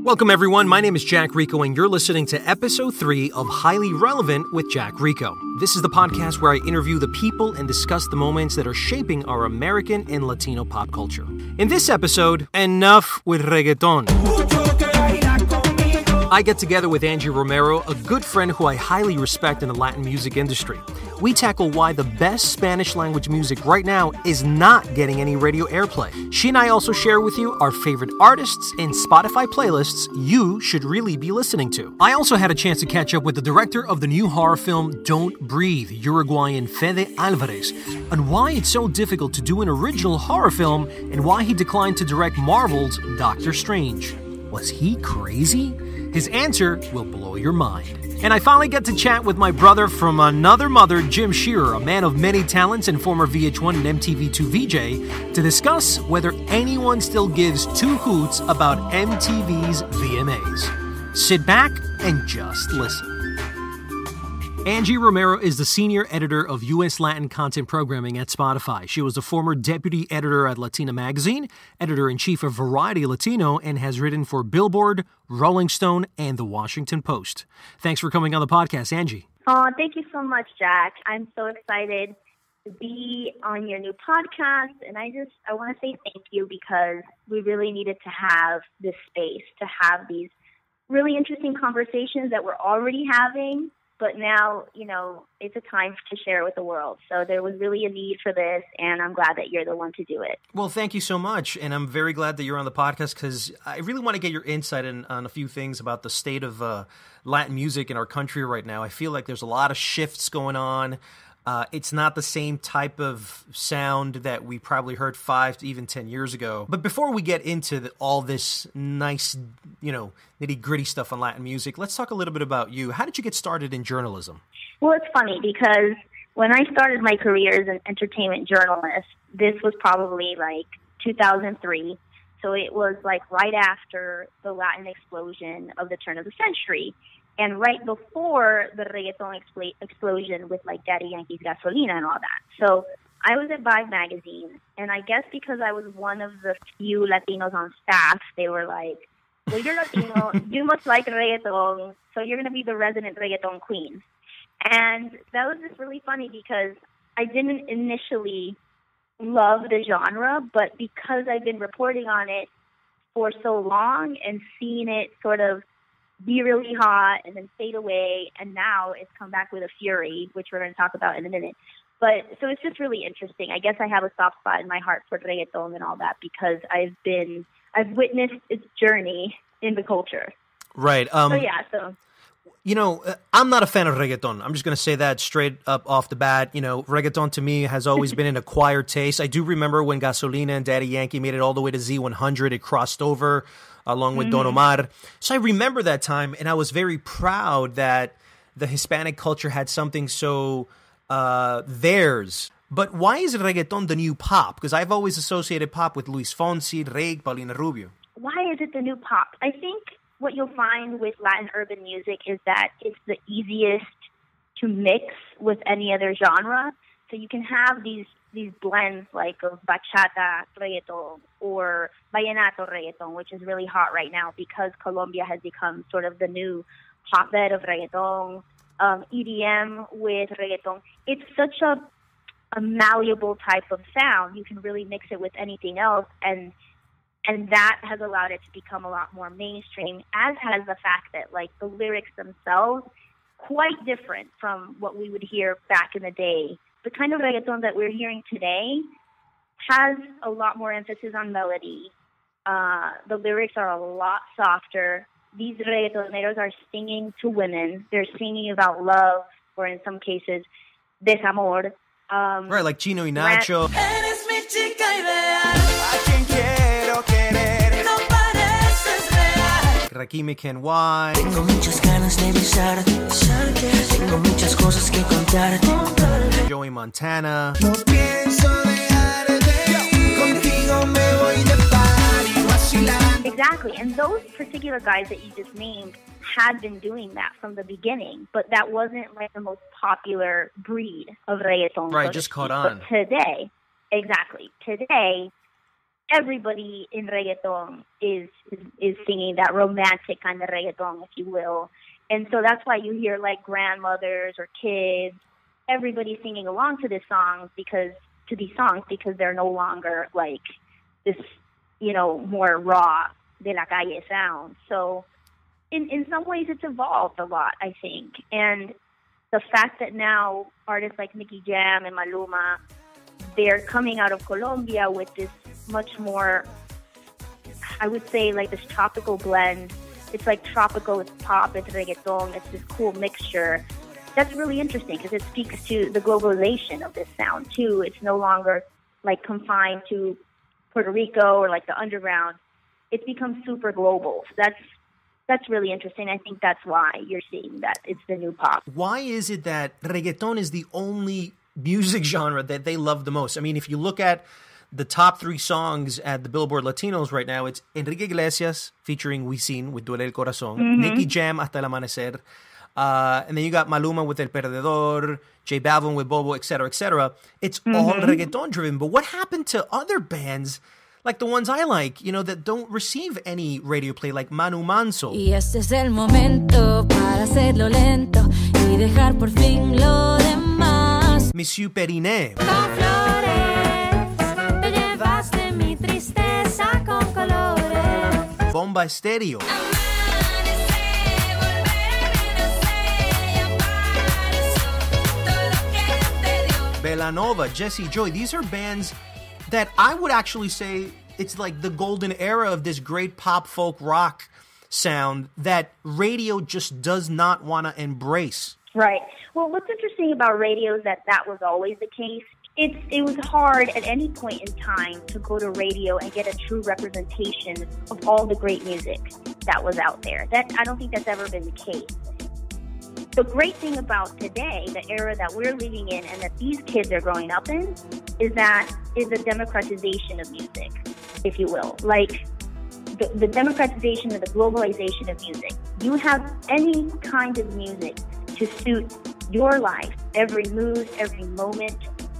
Welcome, everyone. My name is Jack Rico, and you're listening to Episode 3 of Highly Relevant with Jack Rico. This is the podcast where I interview the people and discuss the moments that are shaping our American and Latino pop culture. In this episode, enough with reggaeton. I get together with Angie Romero, a good friend who I highly respect in the Latin music industry. We tackle why the best Spanish-language music right now is not getting any radio airplay. She and I also share with you our favorite artists and Spotify playlists you should really be listening to. I also had a chance to catch up with the director of the new horror film Don't Breathe, Uruguayan Fede Alvarez, on why it's so difficult to do an original horror film and why he declined to direct Marvel's Doctor Strange. Was he crazy? His answer will blow your mind. And I finally get to chat with my brother from another mother, Jim Shearer, a man of many talents and former VH1 and MTV2 VJ, to discuss whether anyone still gives two hoots about MTV's VMAs. Sit back and just listen. Angie Romero is the senior editor of U.S. Latin content programming at Spotify. She was the former deputy editor at Latino magazine, editor-in-chief of Variety Latino, and has written for Billboard, Rolling Stone, and The Washington Post. Thanks for coming on the podcast, Angie. Oh, thank you so much, Jack. I'm so excited to be on your new podcast, and I want to say thank you because we really needed to have this space, to have these really interesting conversations that we're already having. But now, it's a time to share with the world. So there was really a need for this, and I'm glad that you're the one to do it. Well, thank you so much. And I'm very glad that you're on the podcast because I really want to get your insight on a few things about the state of Latin music in our country right now. I feel like there's a lot of shifts going on. It's not the same type of sound that we probably heard 5 to even 10 years ago. But before we get into all this nice, nitty-gritty stuff on Latin music, let's talk a little bit about you. How did you get started in journalism? Well, it's funny because when I started my career as an entertainment journalist, this was probably like 2003. So it was like right after the Latin explosion of the turn of the century. And right before the reggaeton explosion with like Daddy Yankee's Gasolina and all that. So I was at Vibe magazine, and I guess because I was one of the few Latinos on staff, they were like, well, you're Latino, you must like reggaeton, so you're going to be the resident reggaeton queen. And that was just really funny because I didn't initially love the genre, but because I've been reporting on it for so long and seeing it sort of be really hot and then fade away, and now it's come back with a fury, which we're going to talk about in a minute. But so it's just really interesting. I guess I have a soft spot in my heart for reggaeton and all that because I've witnessed its journey in the culture. Right. I'm not a fan of reggaeton. I'm just going to say that straight up off the bat. Reggaeton to me has always been an acquired taste. I do remember when Gasolina and Daddy Yankee made it all the way to Z100. It crossed over along with Don Omar. So I remember that time, and I was very proud that the Hispanic culture had something so theirs. But why is reggaeton the new pop? Because I've always associated pop with Luis Fonsi, Rake, Paulina Rubio. Why is it the new pop? I think what you'll find with Latin urban music is that it's the easiest to mix with any other genre. So you can have these blends like of bachata reggaeton or vallenato reggaeton, which is really hot right now because Colombia has become sort of the new hotbed of reggaeton, EDM with reggaeton. It's such a malleable type of sound. You can really mix it with anything else, and that has allowed it to become a lot more mainstream, as has the fact that like the lyrics themselves quite different from what we would hear back in the day. The kind of reggaeton that we're hearing today has a lot more emphasis on melody. The lyrics are a lot softer. These reggaetoneros are singing to women. They're singing about love, or in some cases, desamor. Right, like Chino y Nacho. Eres mi chica ideal, a quien quiero querer, no pareces real. Rakim y Ken Y. Tengo muchas ganas de besarte, tengo muchas cosas que contarte. Joey Montana. No pienso dejarte, contigo me voy de party vacilar. Exactly, and those particular guys that you just named had been doing that from the beginning, but that wasn't like the most popular breed of reggaeton. Right, so just to caught speak. on. But today, Exactly. Today, everybody in reggaeton is singing that romantic kind of reggaeton, if you will. And so that's why you hear like grandmothers or kids, everybody singing along to these songs because they're no longer like this, more raw de la calle sound. So in some ways it's evolved a lot, I think. And the fact that now artists like Nicky Jam and Maluma, they're coming out of Colombia with this much more, I would say, like this tropical blend. It's like tropical, it's pop, it's reggaeton, it's this cool mixture. That's really interesting because it speaks to the globalization of this sound too. It's no longer like confined to Puerto Rico or like the underground. It's become super global. So that's really interesting. I think that's why you're seeing that it's the new pop. Why is it that reggaeton is the only music genre that they love the most? I mean, if you look at the top 3 songs at the Billboard Latinos right now, it's Enrique Iglesias featuring Wisin with Duele el Corazón, Nicky Jam, Hasta el Amanecer, and then you got Maluma with El Perdedor, J Balvin with Bobo, etc., etc. It's all reggaeton driven. But what happened to other bands like the ones I like, that don't receive any radio play, like Manu Manso? Y este es el momento para hacerlo lento y dejar por fin lo demás. Monsieur Periné. Con flores, te llevaste mi tristeza con colores. Bomba Estéreo. Belanova, Jesse Joy. These are bands that I would actually say it's like the golden era of this great pop folk rock sound that radio just does not want to embrace. Right. Well, what's interesting about radio is that was always the case. It was hard at any point in time to go to radio and get a true representation of all the great music that was out there. I don't think that's ever been the case. The great thing about today, the era that we're living in and that these kids are growing up in, is the democratization of music, if you will. Like the democratization and the globalization of music. You have any kind of music to suit your life, every mood, every moment,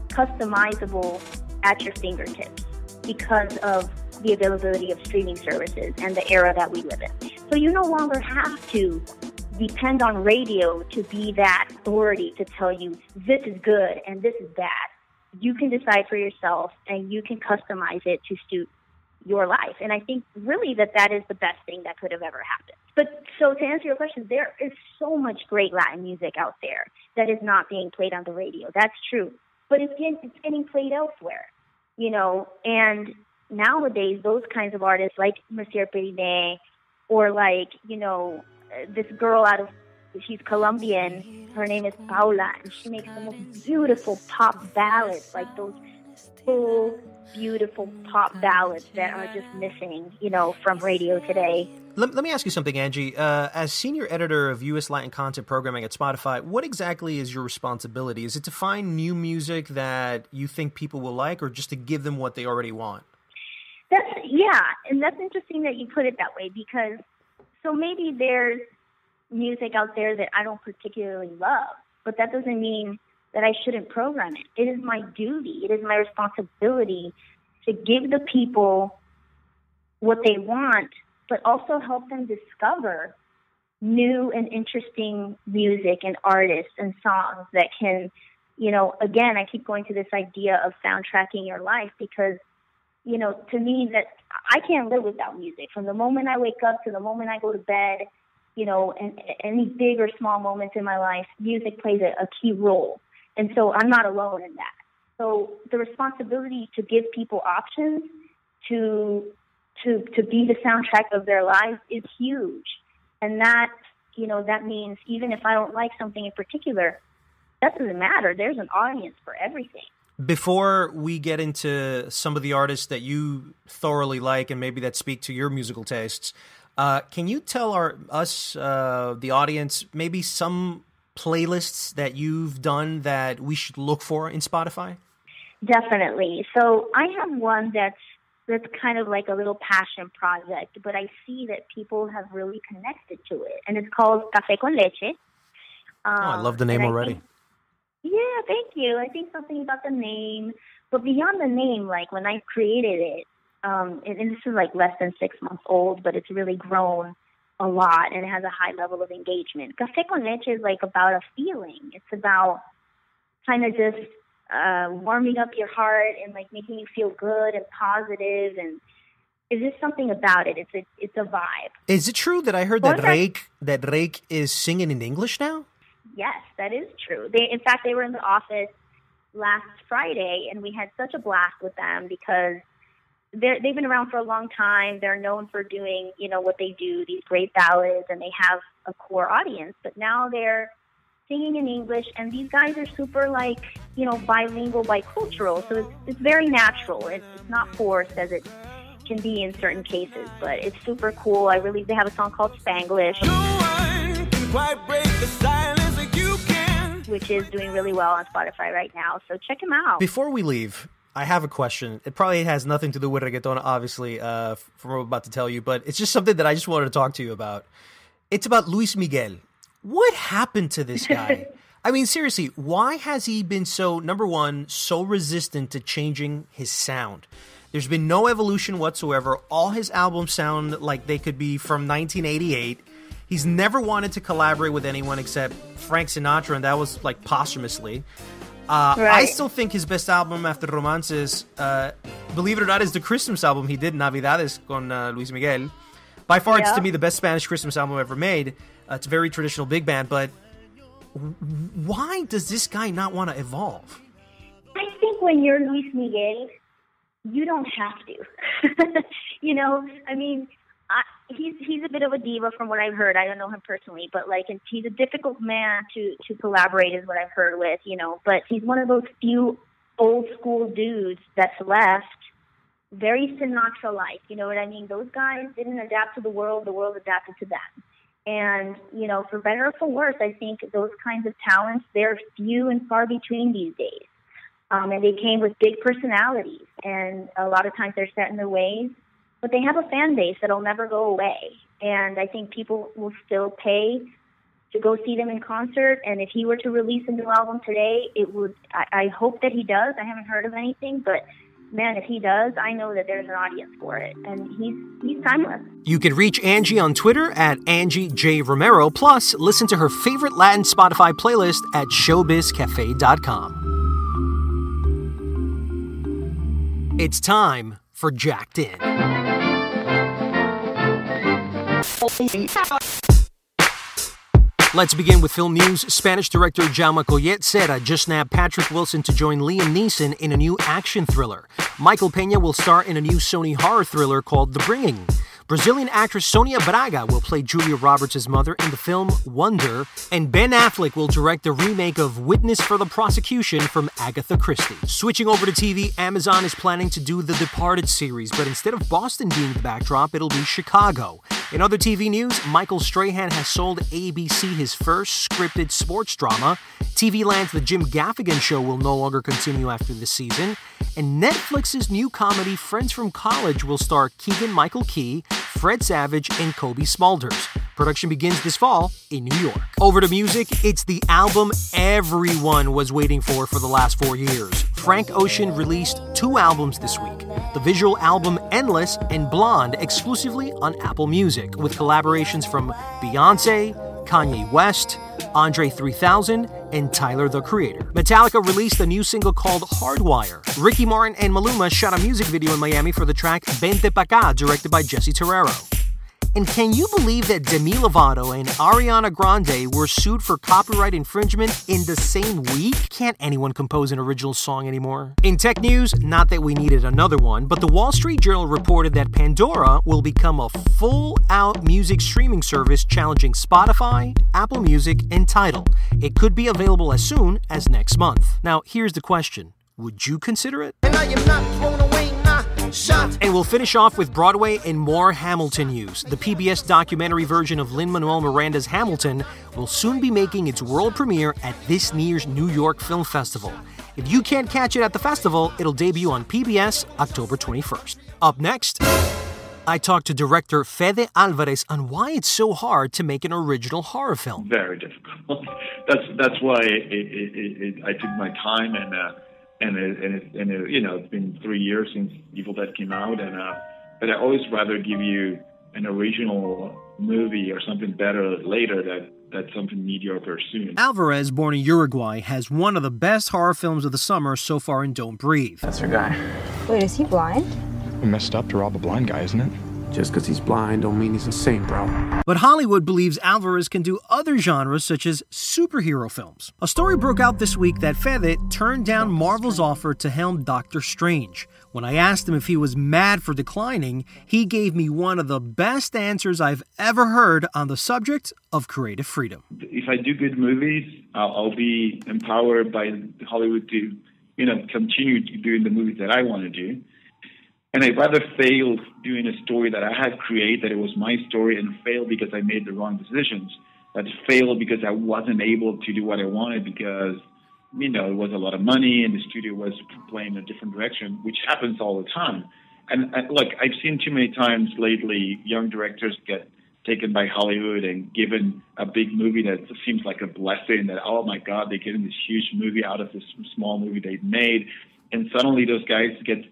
customizable at your fingertips because of the availability of streaming services and the era that we live in. So you no longer have to depend on radio to be that authority to tell you this is good and this is bad. You can decide for yourself and you can customize it to suit your life. And I think really that is the best thing that could have ever happened. But so to answer your question, there is so much great Latin music out there that is not being played on the radio. That's true. But it's getting played elsewhere, and nowadays those kinds of artists like Monsieur Periné or like, this girl she's Colombian, her name is Paula, and she makes the most beautiful pop ballads, like those full, beautiful pop ballads that are just missing, from radio today. Let me ask you something, Angie. As senior editor of U.S. Latin content programming at Spotify, what exactly is your responsibility? Is it to find new music that you think people will like, or just to give them what they already want? And that's interesting that you put it that way, because so maybe there's music out there that I don't particularly love, but that doesn't mean that I shouldn't program it. It is my duty. It is my responsibility to give the people what they want, but also help them discover new and interesting music and artists and songs that can, again, I keep going to this idea of soundtracking your life because, to me, that I can't live without music. From the moment I wake up to the moment I go to bed, and any big or small moments in my life, music plays a key role. And so I'm not alone in that. So the responsibility to give people options to be the soundtrack of their lives is huge. And that means even if I don't like something in particular, that doesn't matter. There's an audience for everything. Before we get into some of the artists that you thoroughly like and maybe that speak to your musical tastes, can you tell the audience, maybe some playlists that you've done that we should look for in Spotify? Definitely. So I have one that's kind of like a little passion project, but I see that people have really connected to it, and it's called Café con Leche. I love the name already. Yeah, thank you. I think something about the name But beyond the name, like when I created it, and this is like less than 6 months old, but it's really grown a lot and it has a high level of engagement. Café con Leche is like about a feeling. It's about kind of just warming up your heart and like making you feel good and positive, and it's just something about it. It's a vibe. Is it true that I heard that Rake is singing in English now? Yes, that is true. In fact, they were in the office last Friday, and we had such a blast with them because they've been around for a long time. They're known for doing, what they do, these great ballads, and they have a core audience. But now they're singing in English, and these guys are super, bilingual, bicultural. So it's very natural. It's not forced as it can be in certain cases, but it's super cool. They have a song called Spanglish, which is doing really well on Spotify right now. So check them out. Before we leave, I have a question. It probably has nothing to do with reggaeton, obviously, from what I'm about to tell you, but it's just something that I just wanted to talk to you about. It's about Luis Miguel. What happened to this guy? I mean, seriously, why has he been so resistant to changing his sound? There's been no evolution whatsoever. All his albums sound like they could be from 1988. He's never wanted to collaborate with anyone except Frank Sinatra, and that was like posthumously. Right. I still think his best album after Romances, believe it or not, is the Christmas album he did, Navidades, con Luis Miguel. By far, It's to me the best Spanish Christmas album ever made. It's a very traditional big band, but why does this guy not want to evolve? I think when you're Luis Miguel, you don't have to. He's a bit of a diva from what I've heard. I don't know him personally, but he's a difficult man to collaborate is what I've heard with, but he's one of those few old school dudes that's left, very Sinatra-like, you know what I mean? Those guys didn't adapt to the world adapted to them. And, for better or for worse, I think those kinds of talents, they're few and far between these days. And they came with big personalities, and a lot of times they're set in their ways, but they have a fan base that'll never go away. And I think people will still pay to go see them in concert. And if he were to release a new album today, I hope that he does. I haven't heard of anything, but man, if he does, I know that there's an audience for it. And he's timeless. You can reach Angie on Twitter at Angie J. Romero. Plus, listen to her favorite Latin Spotify playlist at showbizcafe.com. It's time for Jacked In. Let's begin with film news. Spanish director Jaume Collet said just nabbed Patrick Wilson to join Liam Neeson in a new action thriller. Michael Peña will star in a new Sony horror thriller called The Bringing. Brazilian actress Sonia Braga will play Julia Roberts' mother in the film Wonder, and Ben Affleck will direct the remake of Witness for the Prosecution from Agatha Christie. Switching over to TV, Amazon is planning to do the Departed series, but instead of Boston being the backdrop, it'll be Chicago. In other TV news, Michael Strahan has sold ABC his first scripted sports drama. TV Land's The Jim Gaffigan Show will no longer continue after this season. And Netflix's new comedy Friends from College will star Keegan-Michael Key, Fred Savage, and Kobe Smulders. Production begins this fall in New York. Over to music, it's the album everyone was waiting for the last 4 years. Frank Ocean released 2 albums this week. The visual album Endless and Blonde exclusively on Apple Music, with collaborations from Beyoncé, Kanye West, Andre 3000, and Tyler, the Creator. Metallica released a new single called Hardwire. Ricky Martin and Maluma shot a music video in Miami for the track Vente Pa' Acá, directed by Jesse Terrero. And can you believe that Demi Lovato and Ariana Grande were sued for copyright infringement in the same week? Can't anyone compose an original song anymore? In tech news, not that we needed another one, but the Wall Street Journal reported that Pandora will become a full-out music streaming service challenging Spotify, Apple Music, and Tidal. It could be available as soon as next month. Now, here's the question. Would you consider it? And I am not thrown away, shot. And we'll finish off with Broadway and more Hamilton news. The PBS documentary version of Lin-Manuel Miranda's Hamilton will soon be making its world premiere at this year's New York Film Festival. If you can't catch it at the festival, it'll debut on PBS October 21st. Up next, I talked to director Fede Alvarez on why it's so hard to make an original horror film. Very difficult. That's why I took my time and It's been 3 years since Evil Dead came out, but I always rather give you an original movie or something better later that's something mediocre soon. Alvarez, born in Uruguay, has one of the best horror films of the summer so far in Don't Breathe. That's her guy. Wait, is he blind? Messed up to rob a blind guy, isn't it? Just because he's blind don't mean he's insane, bro. But Hollywood believes Alvarez can do other genres such as superhero films. A story broke out this week that Fede turned down Marvel's offer to helm Doctor Strange. When I asked him if he was mad for declining, he gave me one of the best answers I've ever heard on the subject of creative freedom. If I do good movies, I'll be empowered by Hollywood to, continue doing the movies that I want to do. And I'd rather fail doing a story that I had created, that it was my story, and fail because I made the wrong decisions. That fail because I wasn't able to do what I wanted because, it was a lot of money and the studio was playing a different direction, which happens all the time. And look, I've seen too many times lately young directors get taken by Hollywood and given a big movie that seems like a blessing, that, oh my God, they're getting this huge movie out of this small movie they've made. And suddenly those guys get,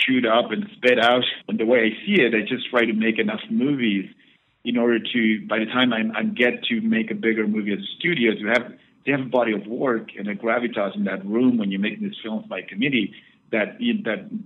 chewed up and spit out. And the way I see it, I just try to make enough movies in order to, by the time I get to make a bigger movie as a studio, to have a body of work and a gravitas in that room when you're making these films by committee, that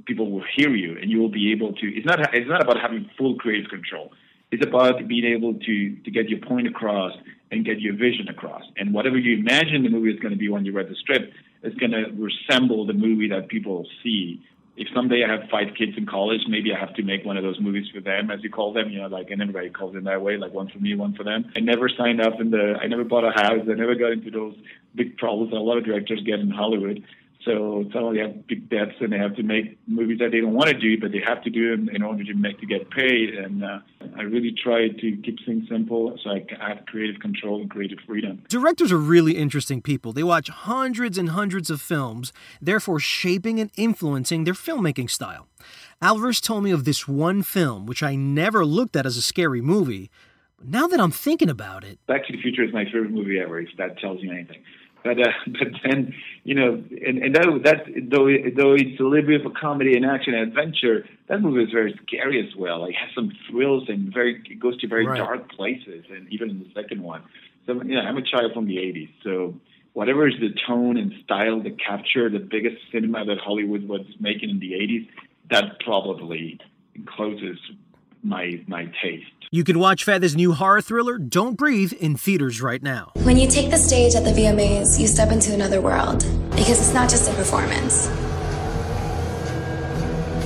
people will hear you and you will be able to. It's not about having full creative control. It's about being able to get your point across and get your vision across. And whatever you imagine the movie is going to be when you read the script, it's going to resemble the movie that people see. If someday I have 5 kids in college, maybe I have to make one of those movies for them, as you call them, and everybody calls them that way, like one for me, one for them. I never signed up I never bought a house. I never got into those big problems that a lot of directors get in Hollywood. So suddenly they have big debts and they have to make movies that they don't want to do, but they have to do them in order to get paid. And I really try to keep things simple so I have creative control and creative freedom. Directors are really interesting people. They watch hundreds and hundreds of films, therefore shaping and influencing their filmmaking style. Alvarez told me of this one film, which I never looked at as a scary movie. But now that I'm thinking about it... Back to the Future is my favorite movie ever, if that tells you anything. But then, and though it's a little bit of a comedy and action and adventure, that movie is very scary as well. It has some thrills and it goes to very dark places, and even in the second one. So, I'm a child from the 80s, so whatever is the tone and style that captured the biggest cinema that Hollywood was making in the 80s, that probably encloses my taste. You can watch Fede's new horror thriller, Don't Breathe, in theaters right now. When you take the stage at the VMAs, you step into another world. Because it's not just a performance.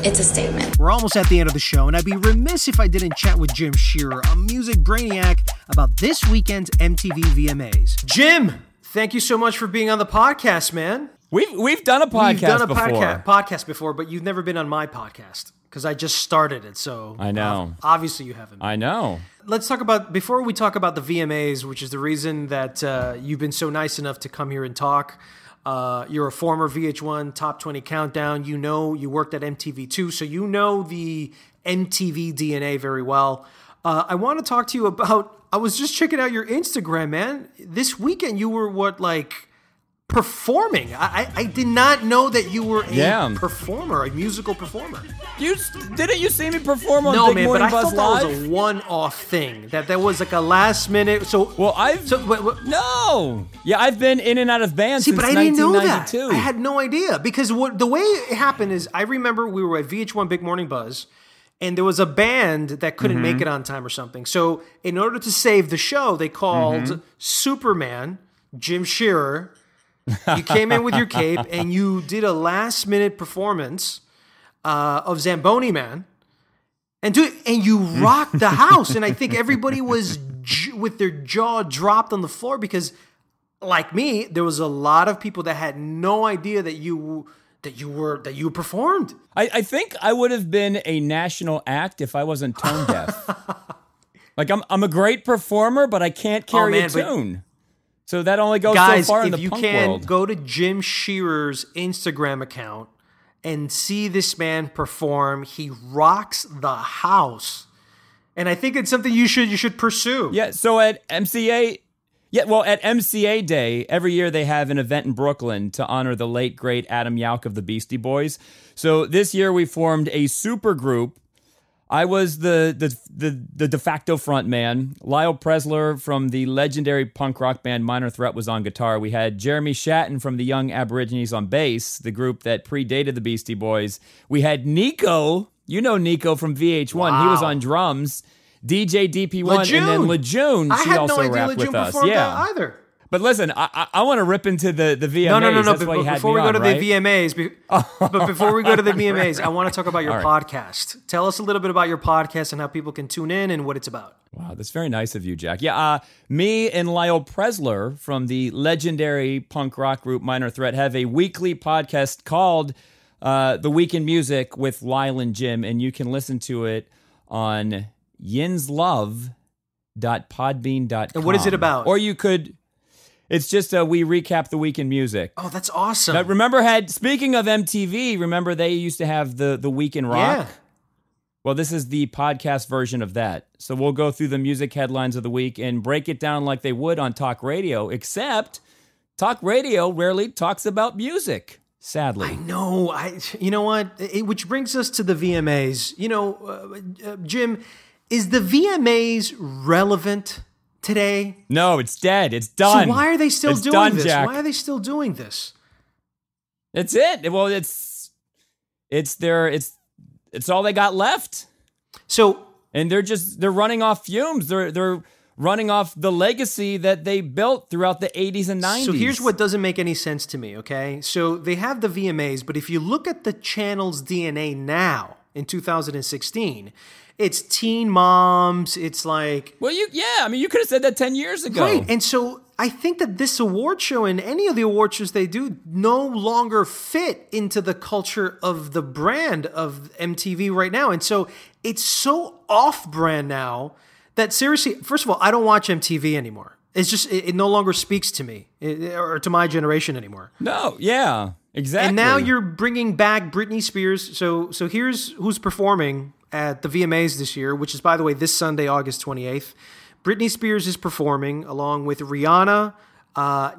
It's a statement. We're almost at the end of the show, and I'd be remiss if I didn't chat with Jim Shearer, a music brainiac, about this weekend's MTV VMAs. Jim, thank you so much for being on the podcast, man. We've done a podcast podcast before, but you've never been on my podcast. Because I just started it, so... I know. Obviously you haven't. I know. Let's talk about... Before we talk about the VMAs, which is the reason that you've been so nice enough to come here and talk. You're a former VH1 Top 20 Countdown. You worked at MTV2, so you know the MTV DNA very well. I want to talk to you about... I was just checking out your Instagram, man. This weekend you were, performing. I did not know that you were a performer, a musical performer. Didn't you see me perform on Big Morning Buzz Live? No, man, but I thought that was a one-off thing. That was like a last minute. I've been in and out of bands since 1992. I didn't know that. I had no idea because the way it happened is I remember we were at VH1 Big Morning Buzz. And there was a band that couldn't make it on time or something. So in order to save the show, they called Superman, Jim Shearer. You came in with your cape and you did a last-minute performance of Zamboni Man, and you rocked the house. And I think everybody was with their jaw dropped on the floor because, like me, there was a lot of people that had no idea that you performed. I think I would have been a national act if I wasn't tone deaf. Like I'm a great performer, but I can't carry a tune. So that only goes so far in the punk world. Guys, if you can, go to Jim Shearer's Instagram account and see this man perform. He rocks the house. And I think it's something you should pursue. Yeah, so at MCA, Yeah, well, at MCA Day, every year they have an event in Brooklyn to honor the late, great Adam Yauch of the Beastie Boys. So this year we formed a super group. I was the de facto front man. Lyle Presler from the legendary punk rock band Minor Threat was on guitar. We had Jeremy Shatton from the Young Aborigines on bass, the group that predated the Beastie Boys. We had Nico, you know Nico from VH1. Wow. He was on drums. DJ DP1 Lejeune. And then Lejeune. I had also no idea rapped Lejeune with us. performed Yeah. that either. But listen, I want to rip into the VMAs. No. That's why you had before me we go on, to right? the VMAs, but before we go to the VMAs, I want to talk about your podcast. Tell us a little bit about your podcast and how people can tune in and what it's about. Wow, that's very nice of you, Jack. Yeah, me and Lyle Presler from the legendary punk rock group Minor Threat have a weekly podcast called The Week in Music with Lyle and Jim, and you can listen to it on yinslove.podbean.com. And what is it about? Or you could... It's just we recap the week in music. Oh, that's awesome. Now, speaking of MTV, remember they used to have the Week in Rock? Yeah. Well, this is the podcast version of that. So we'll go through the music headlines of the week and break it down like they would on talk radio, except talk radio rarely talks about music, sadly. I know. You know what? Which brings us to the VMAs. You know, Jim, is the VMAs relevant today? No, it's dead. It's done. So why are they still doing this? Jack. Why are they still doing this? It's it. Well, it's all they got left. So, and they're running off fumes. They're running off the legacy that they built throughout the 80s and 90s. So here's what doesn't make any sense to me, okay? So they have the VMAs, but if you look at the channel's DNA now in 2016, it's teen moms. It's like... Well, you could have said that 10 years ago. Right. And so I think that this award show and any of the award shows they do no longer fit into the culture of the brand of MTV right now. And so it's so off-brand now that seriously, first of all, I don't watch MTV anymore. It's just, it no longer speaks to me or to my generation anymore. No, yeah, exactly. And now you're bringing back Britney Spears. So here's who's performing at the VMAs this year, which is, by the way, this Sunday, August 28th. Britney Spears is performing along with Rihanna.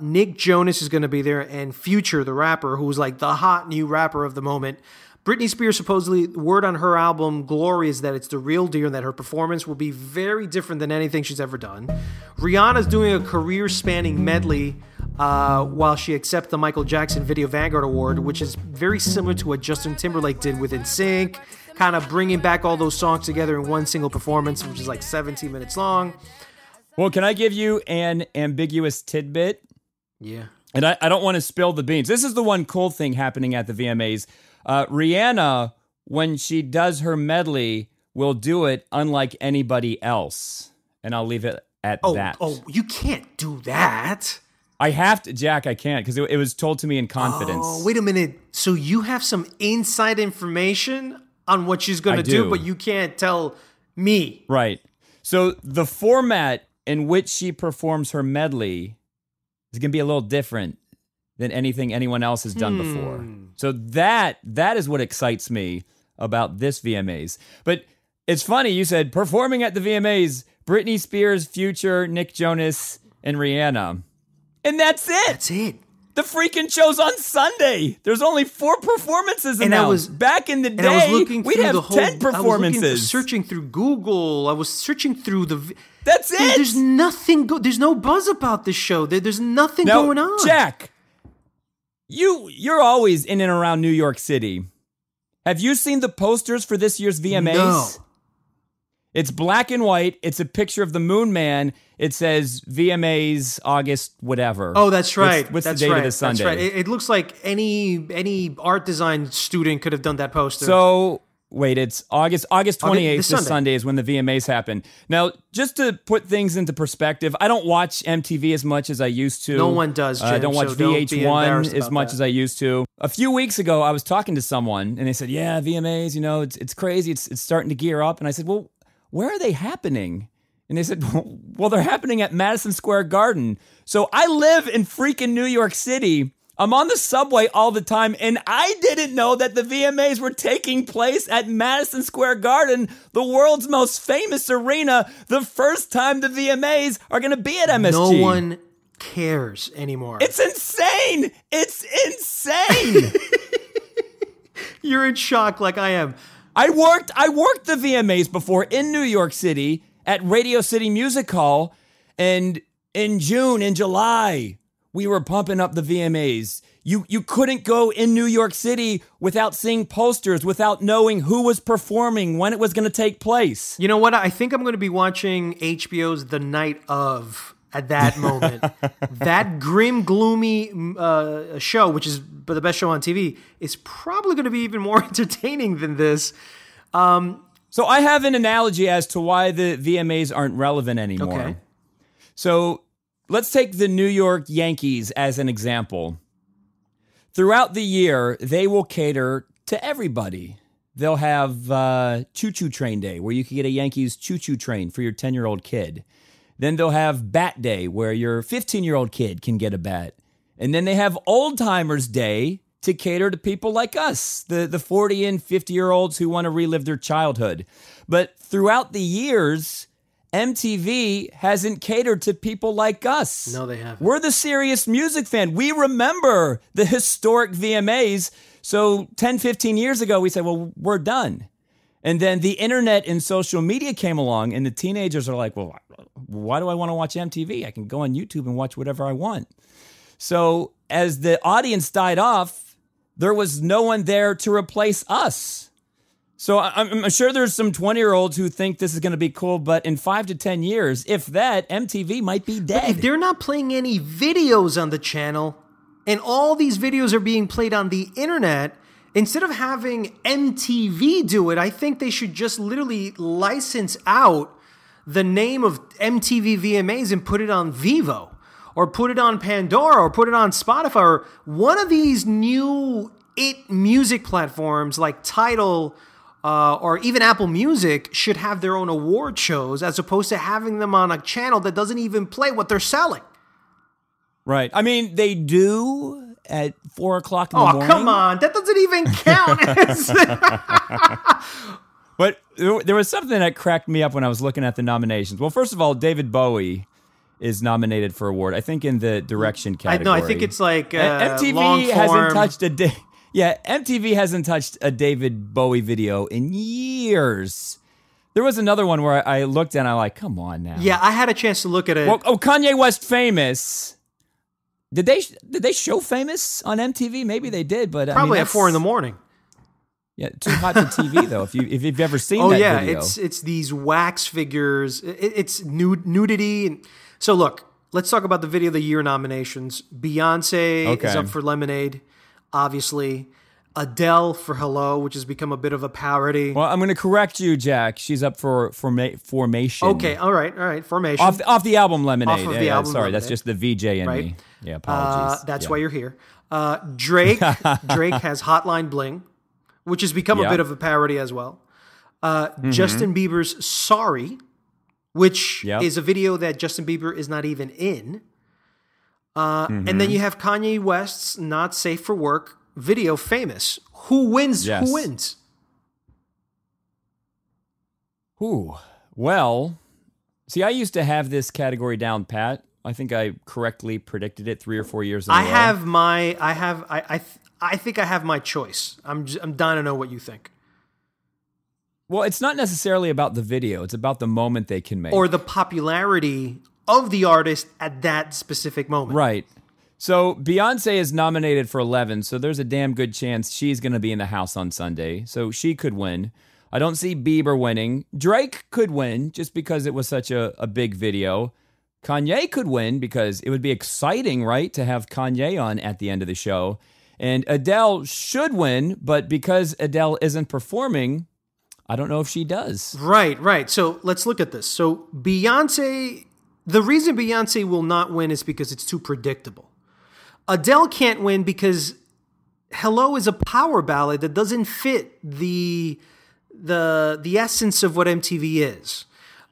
Nick Jonas is going to be there, and Future, the rapper, who's like the hot new rapper of the moment. Britney Spears, supposedly, word on her album Glory is that it's the real deal and that her performance will be very different than anything she's ever done. Rihanna's doing a career-spanning medley while she accepts the Michael Jackson Video Vanguard Award, which is very similar to what Justin Timberlake did with NSYNC, kind of bringing back all those songs together in one single performance, which is like 17 minutes long. Well, can I give you an ambiguous tidbit? Yeah. And I don't want to spill the beans. This is the one cool thing happening at the VMAs. Rihanna, when she does her medley, will do it unlike anybody else. And I'll leave it at that. Oh, you can't do that. I have to, Jack, I can't, because it was told to me in confidence. Oh, wait a minute. So you have some inside information on what she's going to do, but you can't tell me. Right. So the format in which she performs her medley is going to be a little different than anything anyone else has done before. So that is what excites me about this VMAs. But it's funny, you said performing at the VMAs, Britney Spears, Future, Nick Jonas, and Rihanna. And that's it. That's it. The freaking show's on Sunday. There's only 4 performances announced. Back in the day, we'd have 10 performances. I was searching through Google. I was searching through the... That's it. There's nothing... There's no buzz about this show. There's nothing going on. Jack, you're always in and around New York City. Have you seen the posters for this year's VMAs? No. It's black and white. It's a picture of the Moon Man. It says VMAs August whatever. Oh, that's right. What's the date of this Sunday? That's right. It looks like any art design student could have done that poster. So, wait, it's August 28th. This Sunday is when the VMAs happen. Now, just to put things into perspective, I don't watch MTV as much as I used to. No one does, Jim, I don't watch VH1 as much as I used to. A few weeks ago, I was talking to someone, and they said, yeah, VMAs, it's crazy. It's starting to gear up. And I said, well, where are they happening? And they said, well, they're happening at Madison Square Garden. So I live in freaking New York City, I'm on the subway all the time, and I didn't know that the VMAs were taking place at Madison Square Garden, the world's most famous arena, the first time the VMAs are going to be at MSG. No one cares anymore. It's insane! It's insane! You're in shock like I am. I worked the VMAs before in New York City at Radio City Music Hall, and in June, in July, we were pumping up the VMAs. You couldn't go in New York City without seeing posters, without knowing who was performing, when it was going to take place. You know what? I think I'm going to be watching HBO's The Night Of at that moment. That grim, gloomy show, which is the best show on TV, is probably going to be even more entertaining than this. So I have an analogy as to why the VMAs aren't relevant anymore. Okay. So let's take the New York Yankees as an example. Throughout the year, they will cater to everybody. They'll have Choo-Choo Train Day, where you can get a Yankees choo-choo train for your 10-year-old kid. Then they'll have Bat Day, where your 15-year-old kid can get a bat. And then they have Old Timers Day to cater to people like us, the 40 and 50-year-olds who want to relive their childhood. But throughout the years, MTV hasn't catered to people like us. No, they haven't. We're the serious music fan. We remember the historic VMAs. So 10, 15 years ago, we said, well, we're done. And then the internet and social media came along, and the teenagers are like, well, why do I want to watch MTV? I can go on YouTube and watch whatever I want. So as the audience died off, there was no one there to replace us. So I'm sure there's some 20-year-olds who think this is going to be cool, but in 5 to 10 years, if that, MTV might be dead. But if they're not playing any videos on the channel, and all these videos are being played on the internet, instead of having MTV do it, I think they should just literally license out the name of MTV VMAs and put it on Vivo, or put it on Pandora, or put it on Spotify, or one of these new music platforms like Tidal, or even Apple Music should have their own award shows as opposed to having them on a channel that doesn't even play what they're selling. Right. I mean, they do at 4 o'clock in the morning. Oh, come on. That doesn't even count. But there was something that cracked me up when I was looking at the nominations. Well, first of all, David Bowie is nominated for award, I think in the direction category. I think it's like MTV hasn't touched a MTV hasn't touched a David Bowie video in years. There was another one where I looked and I'm like, come on now. Yeah, I had a chance to look at it. Well, Kanye West Famous. Did they show Famous on MTV? Maybe they did, but probably at 4 a.m. Yeah, too hot to TV though. If you've ever seen that video. Oh yeah, it's these wax figures. It's nudity. So look, let's talk about the Video of the Year nominations. Beyonce is up for Lemonade, obviously. Adele for Hello, which has become a bit of a parody. Well, I'm going to correct you, Jack. She's up for Formation. Okay, all right, Formation. Off the album Lemonade. Off of the album sorry, Lemonade. That's just the VJ in me. Yeah, apologies. That's why you're here. Drake has Hotline Bling, which has become a bit of a parody as well. Justin Bieber's Sorry, which is a video that Justin Bieber is not even in. And then you have Kanye West's Not Safe for Work video, Famous. Who wins? Yes. Who wins? Well, see, I used to have this category down pat. I think I correctly predicted it 3 or 4 years ago. I think I have my choice. I'm dying to know what you think. Well, it's not necessarily about the video. It's about the moment they can make. Or the popularity of the artist at that specific moment. Right. So Beyonce is nominated for 11, so there's a damn good chance she's going to be in the house on Sunday. So she could win. I don't see Bieber winning. Drake could win just because it was such a big video. Kanye could win because it would be exciting, right, to have Kanye on at the end of the show. And Adele should win, but because Adele isn't performing, I don't know if she does. Right. So let's look at this. So Beyonce, the reason Beyonce will not win is because it's too predictable. Adele can't win because Hello is a power ballad that doesn't fit the essence of what MTV is.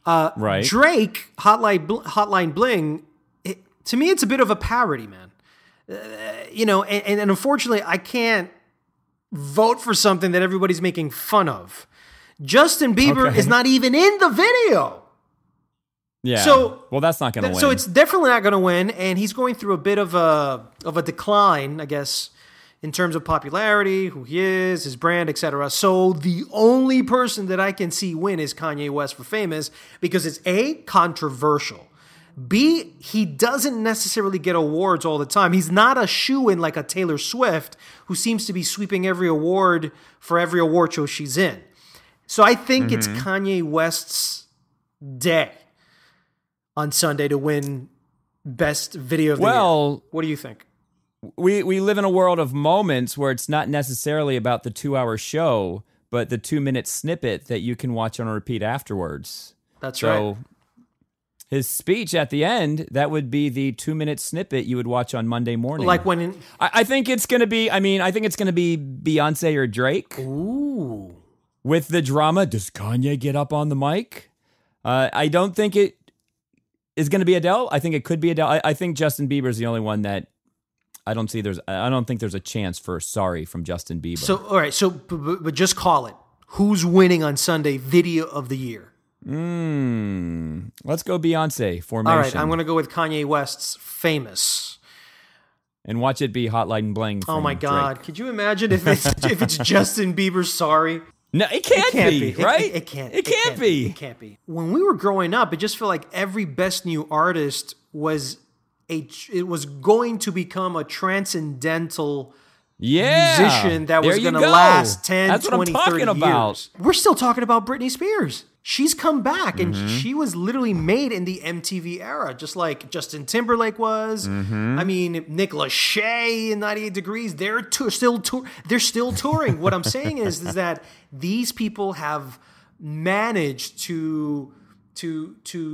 Right. Drake, Hotline Bling, to me it's a bit of a parody, man. and unfortunately, I can't vote for something that everybody's making fun of. Justin Bieber is not even in the video. Yeah. So, well, that's not going to win. So it's definitely not going to win, and he's going through a bit of a decline, I guess, in terms of popularity, who he is, his brand, etc. So the only person that I can see win is Kanye West for Famous, because it's A, controversial. B, he doesn't necessarily get awards all the time. He's not a shoo-in like a Taylor Swift, who seems to be sweeping every award for every award show she's in. So I think it's Kanye West's day on Sunday to win Best Video of the Year. What do you think? We live in a world of moments where it's not necessarily about the 2-hour show, but the 2-minute snippet that you can watch on a repeat afterwards. That's right. So his speech at the end, that would be the 2-minute snippet you would watch on Monday morning. Like when... I think it's going to be, I think it's going to be Beyonce or Drake. Ooh. With the drama, does Kanye get up on the mic? I don't think it is going to be Adele. I think it could be Adele. I think Justin Bieber is the only one that I don't think there's a chance for Sorry from Justin Bieber. So, all right. So, but just call it. Who's winning on Sunday? Video of the Year. Let's go Beyonce, Formation. All right. I'm going to go with Kanye West's Famous. And watch it be Hotline and Bling. Oh my God. Drake. Could you imagine if it's Justin Bieber's Sorry? No, it can't be, right? It can't. It can't be. It can't be. When we were growing up, it just felt like every Best New Artist was going to become a transcendental musician that was going to last 10, 20, 30 years. We're still talking about Britney Spears. She's come back, and she was literally made in the MTV era, just like Justin Timberlake was. I mean, Nick Lachey in 98 Degrees, they're still touring. What I'm saying is that these people have managed to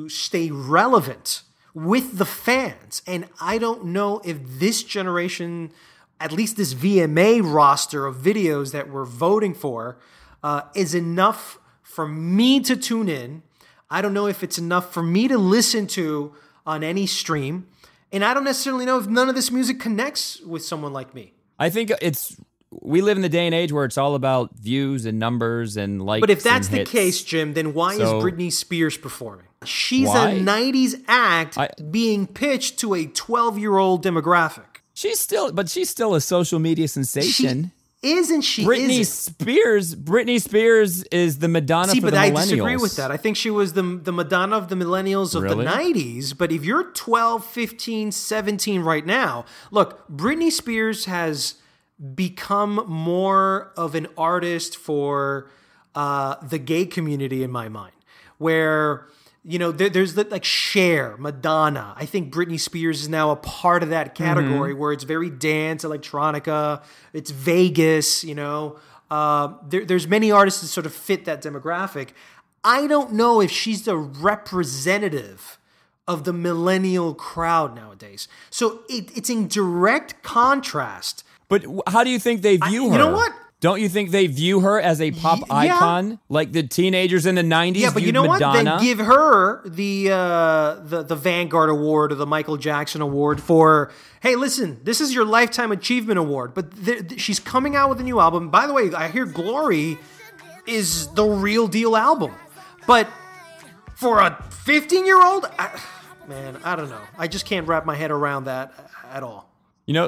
stay relevant with the fans. And I don't know if this generation, at least this VMA roster of videos that we're voting for, is enough for me to tune in. I don't know if it's enough for me to listen to on any stream. And I don't necessarily know if none of this music connects with someone like me. I think we live in the day and age where it's all about views and numbers and likes. But if that's the case, Jim, then why is Britney Spears performing? She's a 90s act being pitched to a 12-year-old demographic. She's still a social media sensation. Britney Spears is the Madonna for the millennials. I disagree with that. I think she was the Madonna of the millennials of the 90s. But if you're 12, 15, 17 right now, look, Britney Spears has become more of an artist for the gay community in my mind, where... there's like Cher, Madonna. I think Britney Spears is now a part of that category where it's very dance, electronica, it's Vegas, There's many artists that sort of fit that demographic. I don't know if she's the representative of the millennial crowd nowadays. So it's in direct contrast. But how do you think they view her? You know what? Don't you think they view her as a pop icon, like the teenagers in the 90s? Yeah, but you know Madonna? what? Then give her the Vanguard Award or the Michael Jackson Award for, hey, listen, this is your Lifetime Achievement Award. But she's coming out with a new album. By the way, I hear Glory is the real deal album. But for a 15-year-old, I don't know. I just can't wrap my head around that at all.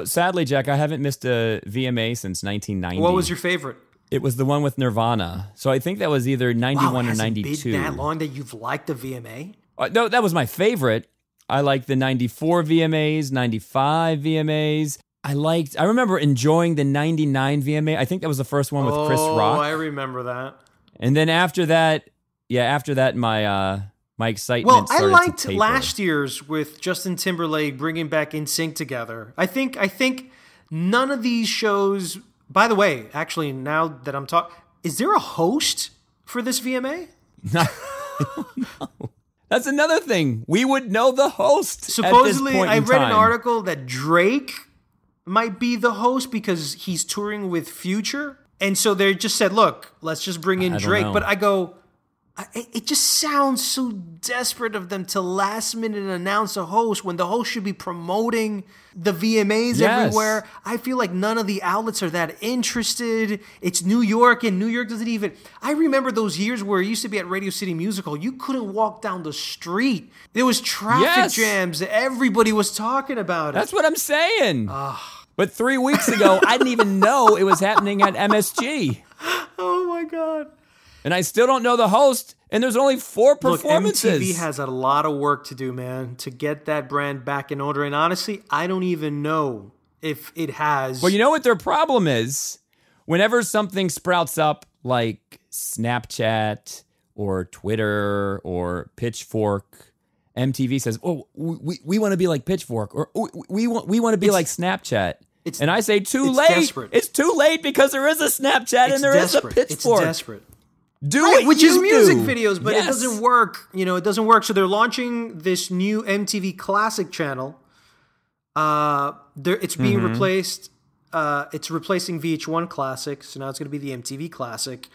Sadly, Jack, I haven't missed a VMA since 1990. What was your favorite? It was the one with Nirvana. So I think that was either 91 or 92. It's been that long that you've liked the VMA? No, that was my favorite. I liked the 94 VMAs, 95 VMAs. I remember enjoying the 99 VMA. I think that was the first one with Chris Rock. Oh, I remember that. And then after that, my excitement started to taper. Well, I liked last year's with Justin Timberlake bringing back NSYNC together. I think none of these shows... By the way, actually, now that I'm talking... Is there a host for this VMA? I don't know. That's another thing. We would know the host. Supposedly, I read an article that Drake might be the host because he's touring with Future. And so they just said, look, let's just bring in Drake. But I go... It just sounds so desperate of them to last minute announce a host when the host should be promoting the VMAs everywhere. I feel like none of the outlets are that interested. It's New York, and New York doesn't even... I remember those years where it used to be at Radio City Music Hall. You couldn't walk down the street. There was traffic jams. Everybody was talking about it. That's what I'm saying. But 3 weeks ago, I didn't even know it was happening at MSG. Oh, my God. And I still don't know the host, and there's only 4 performances. Look, MTV has a lot of work to do, man, to get that brand back in order. And honestly, I don't even know if it has. Well, you know what their problem is? Whenever something sprouts up like Snapchat or Twitter or Pitchfork, MTV says, "Oh, we want to be like Pitchfork," or we want to be like Snapchat. And I say, too late. Desperate. It's too late because there is a Snapchat and there is a Pitchfork. It's desperate. Which is music videos, but it doesn't work. It doesn't work. So they're launching this new MTV Classic channel. It's being replaced. It's replacing VH1 Classic, so now it's going to be the MTV Classic.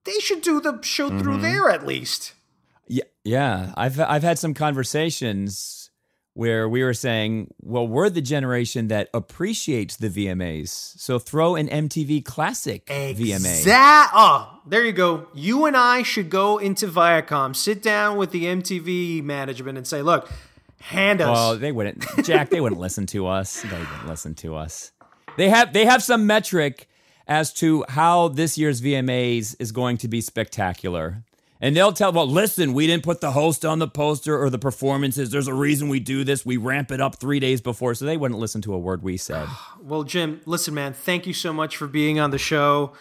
They should do the show through there at least. Yeah. I've had some conversations where we were saying, well, we're the generation that appreciates the VMAs, so throw an MTV Classic VMA. There you go. You and I should go into Viacom, sit down with the MTV management and say, look, hand us. Well, they wouldn't. Jack, they wouldn't listen to us. They wouldn't listen to us. They have some metric as to how this year's VMAs is going to be spectacular. And they'll tell, well, listen, we didn't put the host on the poster or the performances. There's a reason we do this. We ramp it up 3 days before. So they wouldn't listen to a word we said. Well, Jim, listen, man, thank you so much for being on the show.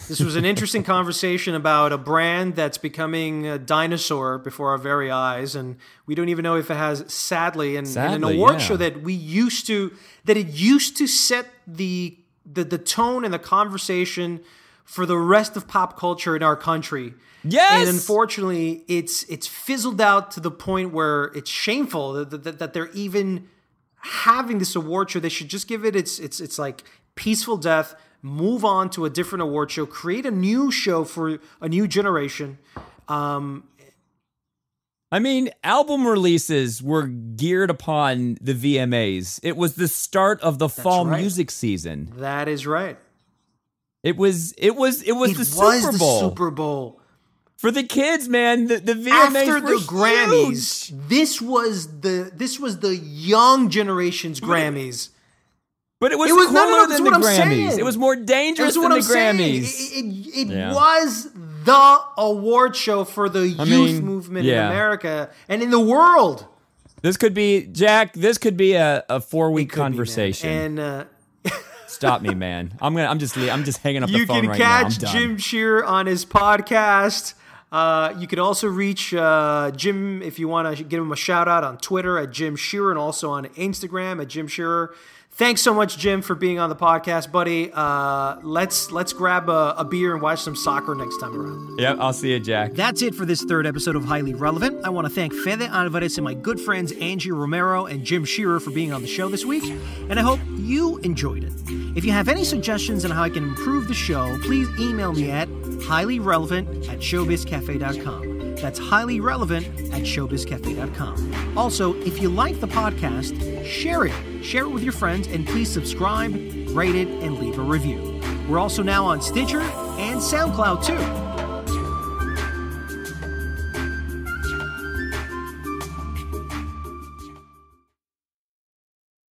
This was an interesting conversation about a brand that's becoming a dinosaur before our very eyes. And we don't even know if it has, sadly, an award show that it used to set the tone and the conversation for the rest of pop culture in our country. Yes. And unfortunately, it's fizzled out to the point where it's shameful that they're even having this award show. They should just give it it's like peaceful death, move on to a different award show, create a new show for a new generation. I mean, album releases were geared upon the VMAs. It was the start of the fall music season. That is right. It was the Super Bowl. For the kids, man, the VMAs after were the Grammys, huge. this was the young genera's Grammys. But it was cooler than the Grammys. It was more dangerous than the Grammys. It was the award show for the youth movement in America and in the world. This could be, Jack, a 4-week conversation. Be, and stop me, man. I'm just hanging up the phone right now. You can catch Jim Shearer on his podcast. You could also reach Jim if you want to give him a shout out on Twitter at Jim Shearer and also on Instagram at Jim Shearer. Thanks so much, Jim, for being on the podcast, buddy. Let's grab a beer and watch some soccer next time around. Yep, I'll see you, Jack. That's it for this third episode of Highly Relevant. I want to thank Fede Alvarez and my good friends Angie Romero and Jim Shearer for being on the show this week, and I hope you enjoyed it. If you have any suggestions on how I can improve the show, please email me at highlyrelevant@showbizcafe.com. That's highlyrelevant@showbizcafe.com. Also, if you like the podcast, share it. Share it with your friends, and please subscribe, rate it, and leave a review. We're also now on Stitcher and SoundCloud, too.